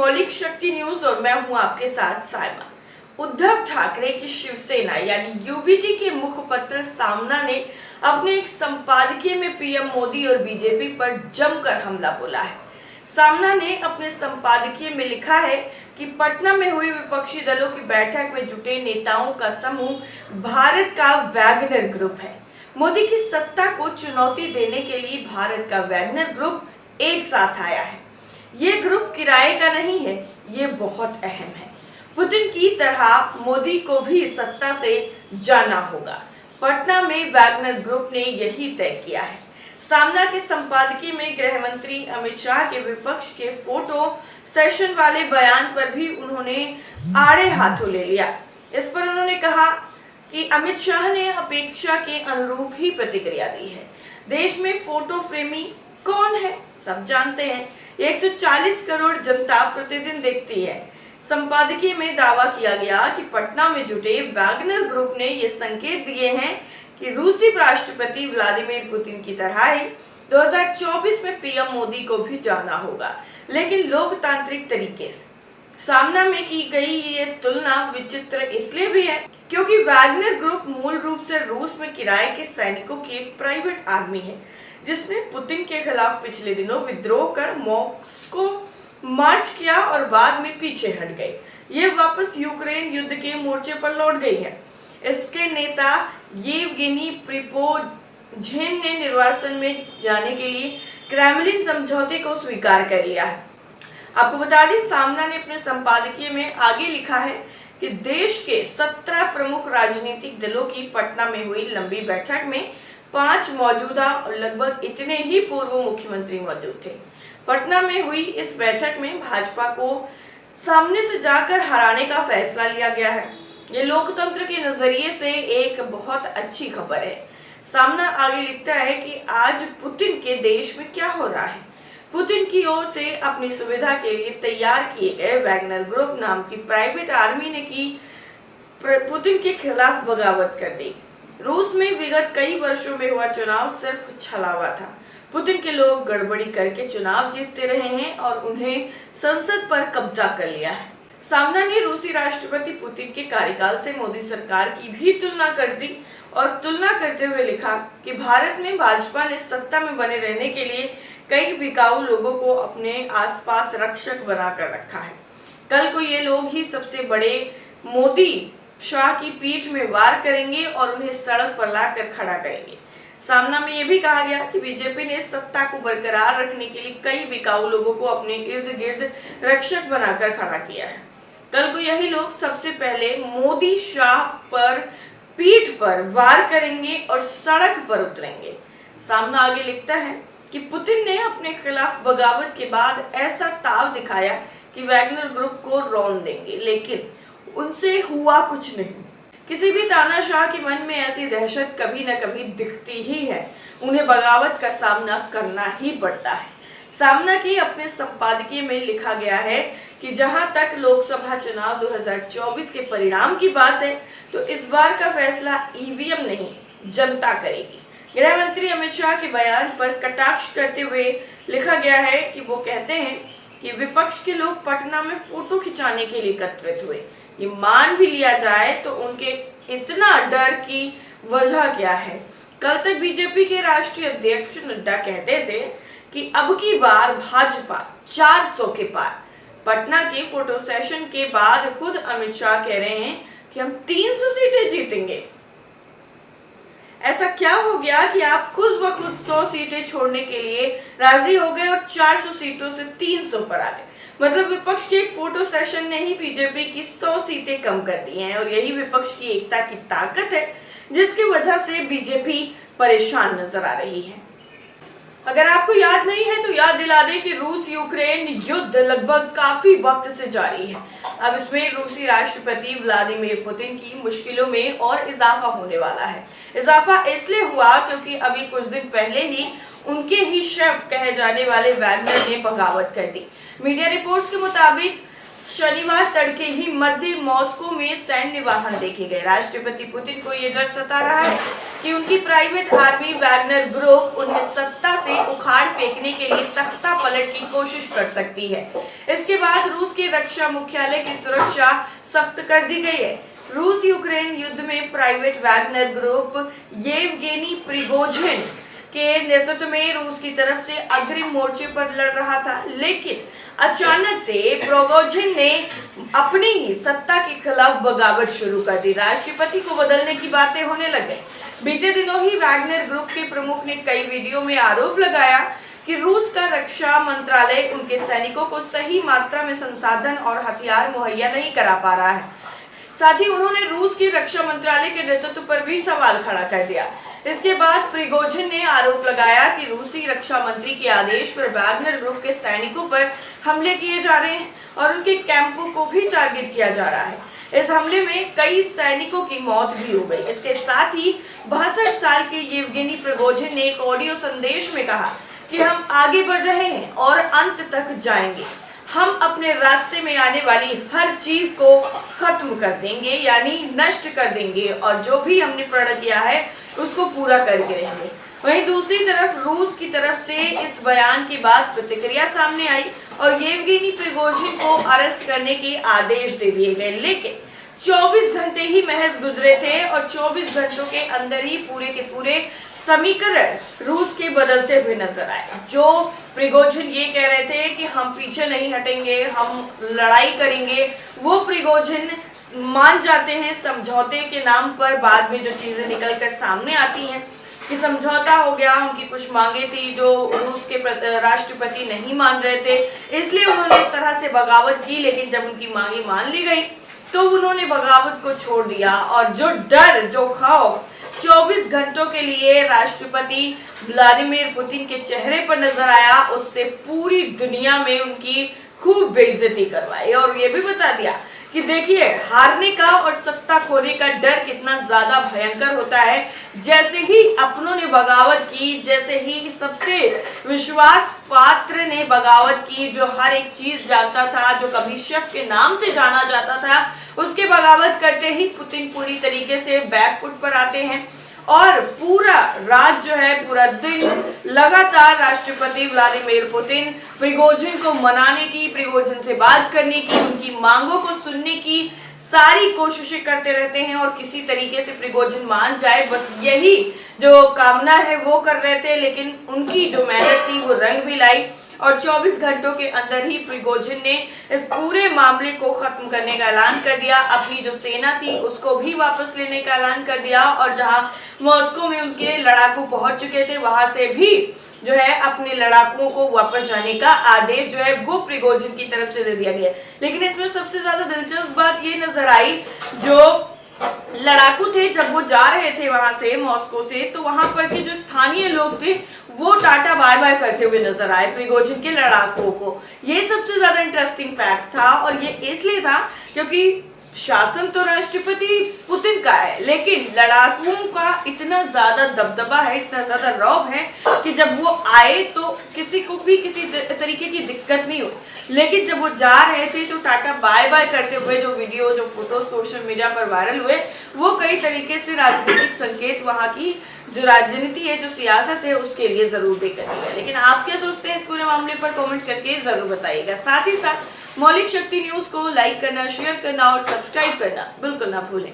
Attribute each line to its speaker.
Speaker 1: मौलिक शक्ति न्यूज और मैं हूं आपके साथ साइमा। उद्धव ठाकरे की शिवसेना यानी यूबीटी के मुखपत्र सामना ने अपने एक संपादकीय में पीएम मोदी और बीजेपी पर जमकर हमला बोला है। सामना ने अपने संपादकीय में लिखा है कि पटना में हुई विपक्षी दलों की बैठक में जुटे नेताओं का समूह भारत का वैगनर ग्रुप है। मोदी की सत्ता को चुनौती देने के लिए भारत का वैगनर ग्रुप एक साथ आया है। ये ग्रुप किराए का नहीं है, ये बहुत अहम है। पुतिन की तरह मोदी को भी सत्ता से जाना होगा। पटना में वैगनर ग्रुप ने यही तय किया है। सामना के संपादकीय में गृह मंत्री अमित शाह के विपक्ष के फोटो सेशन वाले बयान पर भी उन्होंने आड़े हाथों ले लिया। इस पर उन्होंने कहा कि अमित शाह ने अपेक्षा के अनुरूप ही प्रतिक्रिया दी है। देश में फोटो प्रेमी कौन है सब जानते हैं। 140 करोड़ जनता प्रतिदिन देखती है। संपादकीय में दावा किया गया कि पटना में जुटे वैगनर ग्रुप ने ये संकेत दिए हैं कि रूसी राष्ट्रपति व्लादिमीर पुतिन की तरह ही 2024 में पीएम मोदी को भी जाना होगा, लेकिन लोकतांत्रिक तरीके से। सामना में की गई ये तुलना विचित्र इसलिए भी है क्योंकि वैगनर ग्रुप मूल रूप से रूस में किराए के सैनिकों की एक प्राइवेट आर्मी है, जिसने पुतिन के खिलाफ पिछले दिनों विद्रोह कर मॉस्को मार्च किया और बाद में पीछे हट गई। ये वापस यूक्रेन युद्ध के मोर्चे पर लौट गई है। इसके नेता येवगेनी प्रिगोजिन ने निर्वासन में जाने के लिए क्रेमलिन समझौते को स्वीकार कर लिया है। आपको बता दें, सामना ने अपने संपादकीय में आगे लिखा है कि देश के 17 प्रमुख राजनीतिक दलों की पटना में हुई लंबी बैठक में 5 मौजूदा और लगभग इतने ही पूर्व मुख्यमंत्री मौजूद थे। पटना में हुई इस बैठक में भाजपा को सामने से जाकर हराने का फैसला लिया गया है। ये लोकतंत्र के नजरिए से एक बहुत अच्छी खबर है। सामना आगे लिखता है कि आज पुतिन के देश में क्या हो रहा है। पुतिन की ओर से अपनी सुविधा के लिए तैयार किए गए वैगनर ग्रुप नाम की प्राइवेट आर्मी ने की पुतिन के खिलाफ बगावत कर दी। रूस में विगत कई वर्षों में हुआ चुनाव सिर्फ छलावा था। पुतिन के लोग गड़बड़ी करके चुनाव जीतते रहे हैं और उन्हें संसद पर कब्जा कर लिया है। सामना ने रूसी राष्ट्रपति पुतिन के कार्यकाल से मोदी सरकार की भी तुलना कर दी और तुलना करते हुए लिखा कि भारत में भाजपा ने सत्ता में बने रहने के लिए कई बिकाऊ लोगों को अपने आसपास रक्षक बनाकर रखा है। कल को ये लोग ही सबसे बड़े मोदी शाह की पीठ में वार करेंगे और उन्हें सड़क पर लाकर खड़ा करेंगे। सामना में यह भी कहा गया कि बीजेपी ने सत्ता को बरकरार रखने के लिए कई बिकाऊ लोगों को अपने इर्द गिर्द रक्षक बनाकर खड़ा किया है। कल को यही लोग सबसे पहले मोदी शाह पर पीठ पर वार करेंगे और सड़क पर उतरेंगे। सामना आगे लिखता है कि पुतिन ने अपने खिलाफ बगावत के बाद ऐसा ताव दिखाया कि वैगनर ग्रुप को रौंद देंगे, लेकिन उनसे हुआ कुछ नहीं। किसी भी तानाशाह के मन में ऐसी दहशत कभी न कभी दिखती ही है। उन्हें बगावत का सामना करना ही पड़ता है। सामना के अपने संपादकीय में लिखा गया है कि जहां तक लोकसभा चुनाव 2024 के परिणाम की बात है, तो इस बार का फैसला ईवीएम नहीं, जनता करेगी। गृह मंत्री अमित शाह के बयान पर कटाक्ष करते हुए लिखा गया है कि वो कहते हैं कि विपक्ष के लोग पटना में फोटो खिंचाने के लिए एकत्रित हुए। ये मान भी लिया जाए तो उनके इतना डर की वजह क्या है। कल तक बीजेपी के राष्ट्रीय अध्यक्ष नड्डा कहते थे कि अब की बार भाजपा 400 के पार। पटना के फोटो सेशन के बाद खुद अमित शाह कह रहे हैं कि हम 300 सीटें जीतेंगे। ऐसा क्या हो गया कि आप खुद ब खुद 100 सीटें छोड़ने के लिए राजी हो गए और 400 सीटों से 300 पर आ गए। मतलब विपक्ष के एक फोटो सेशन ने ही बीजेपी की 100 सीटें कम कर दी हैं और यही विपक्ष की एकता की ताकत है, जिसकी वजह से बीजेपी परेशान नजर आ रही है। अगर आपको याद नहीं है तो याद दिला दें कि रूस यूक्रेन युद्ध लगभग काफी वक्त से जारी है। अब इसमें रूसी राष्ट्रपति व्लादिमीर पुतिन की मुश्किलों में और इजाफा होने वाला है। इजाफा इसलिए हुआ क्योंकि अभी कुछ दिन पहले ही उनके ही शेफ कहे जाने वाले वैगनर ने बगावत कर दी। मीडिया रिपोर्ट्स के मुताबिक शनिवार तड़के ही मध्य मॉस्को में सैन्य वाहन देखे गए। राष्ट्रपति पुतिन को यह डर सता रहा है कि उनकी प्राइवेट आर्मी वैगनर ग्रुप उन्हें सत्ता से उखाड़ फेंकने के लिए तख्ता पलट की कोशिश कर सकती है। इसके बाद रूस के रक्षा मुख्यालय की सुरक्षा सख्त कर दी गई है। रूस यूक्रेन युद्ध में private Wagner group Yevgeny Prigozhin के नेतृत्व में रूस की तरफ से अग्रिम मोर्चे पर लड़ रहा था, लेकिन अचानक से प्रिगोजिन ने अपनी ही सत्ता के खिलाफ बगावत शुरू कर दी। राष्ट्रपति को बदलने की बातें होने लगे। बीते दिनों ही वैगनर ग्रुप के प्रमुख ने कई वीडियो में आरोप लगाया कि रूस का रक्षा मंत्रालय उनके सैनिकों को सही मात्रा में संसाधन और हथियार मुहैया नहीं करा पा रहा है। साथ ही उन्होंने रूस के रक्षा मंत्रालय के नेतृत्व पर भी सवाल खड़ा कर दिया। इसके बाद प्रिगोजिन ने आरोप लगाया कि रूसी रक्षा मंत्री के आदेश पर वैगनर ग्रुप के सैनिकों पर हमले किए जा रहे हैं और उनके कैंपों को भी टारगेट किया जा रहा है। इस हमले में कई सैनिकों की मौत भी हो गई। इसके साथ ही 62 साल के येवगेनी प्रिगोजिन ने एक ऑडियो संदेश में कहा कि हम आगे बढ़ रहे हैं और अंत तक जाएंगे। हम अपने रास्ते में आने वाली हर चीज को खत्म कर देंगे, यानी नष्ट कर देंगे, और जो भी हमने प्रण किया है उसको पूरा करके रहेंगे। वहीं दूसरी तरफ रूस की तरफ से इस बयान के बाद प्रतिक्रिया सामने आई और येवगेनी प्रिगोजिन को अरेस्ट करने के आदेश दे दिए गए। लेकिन 24 घंटे ही महज गुजरे थे और 24 घंटों के अंदर ही पूरे के पूरे समीकरण रूस के बदलते हुए नजर आए। जो प्रिगोजिन ये कह रहे थे कि हम पीछे नहीं हटेंगे, हम लड़ाई करेंगे, वो प्रिगोजिन मान जाते हैं समझौते के नाम पर। बाद में जो चीजें निकल कर सामने आती हैं कि समझौता हो गया, उनकी कुछ मांगे थी जो रूस के राष्ट्रपति नहीं मान रहे थे, इसलिए उन्होंने इस तरह से बगावत की। लेकिन जब उनकी मांगे मान ली गई तो उन्होंने बगावत को छोड़ दिया और जो डर, जो खौफ 24 घंटों के लिए राष्ट्रपति व्लादिमीर पुतिन के चेहरे पर नजर आया, उससे पूरी दुनिया में उनकी खूब बेइज्जती करवाई और ये भी बता दिया कि देखिए हारने का और सत्ता खोने का डर कितना ज्यादा भयंकर होता है। जैसे ही अपनों ने बगावत की, जैसे ही सबसे विश्वास पात्र ने बगावत की, जो हर एक चीज जानता था, जो कभी शेफ के नाम से जाना जाता था, उसके बगावत करते ही पुतिन पूरी तरीके से बैकफुट पर आते हैं और पूरा रात जो है, पूरा दिन लगातार राष्ट्रपति व्लादिमीर पुतिन प्रिगोजिन को मनाने की, प्रिगोजिन से बात करने की, उनकी मांगों को सुनने की सारी कोशिशें करते रहते हैं और किसी तरीके से प्रिगोजिन मान जाए, बस यही जो कामना है वो कर रहे थे। लेकिन उनकी जो मेहनत थी वो रंग भी लाई और 24 घंटों के अंदर ही प्रिगोजिन ने इस पूरे मामले को खत्म करने का ऐलान कर दिया। अपनी जो सेना थी उसको भी वापस लेने का ऐलान कर दिया और जहां मॉस्को में उनके लड़ाकू पहुंच चुके थे वहां से भी जो है अपने लड़ाकुओं को वापस जाने का आदेश जो है वो प्रिगोजिन की तरफ से दे दिया गया। लेकिन इसमें सबसे ज्यादा दिलचस्प बात ये नजर आई, जो लड़ाकू थे जब वो जा रहे थे वहां से, मॉस्को से, तो वहां पर के जो स्थानीय लोग थे वो टाटा बाय बाय करते हुए नजर आए प्रिगोजिन के लड़ाकुओं को। ये सबसे ज्यादा इंटरेस्टिंग फैक्ट था और ये इसलिए था क्योंकि शासन तो राष्ट्रपति पुतिन का है, लेकिन लड़ाकुओं का इतना ज्यादा दबदबा है, इतना ज्यादा रौब है कि जब वो आए तो किसी को भी किसी तरीके की दिक्कत नहीं हुई। लेकिन जब वो जा रहे थे तो टाटा बाय बाय करते हुए जो वीडियो, जो फोटो सोशल मीडिया पर वायरल हुए, वो कई तरीके से राजनीतिक संकेत, वहाँ की जो राजनीति है, जो सियासत है, उसके लिए जरूर देकर है। लेकिन आप क्या सोचते हैं इस पूरे मामले पर कमेंट करके जरूर बताइएगा। साथ ही साथ मौलिक शक्ति न्यूज को लाइक करना, शेयर करना और सब्सक्राइब करना बिल्कुल ना भूलें।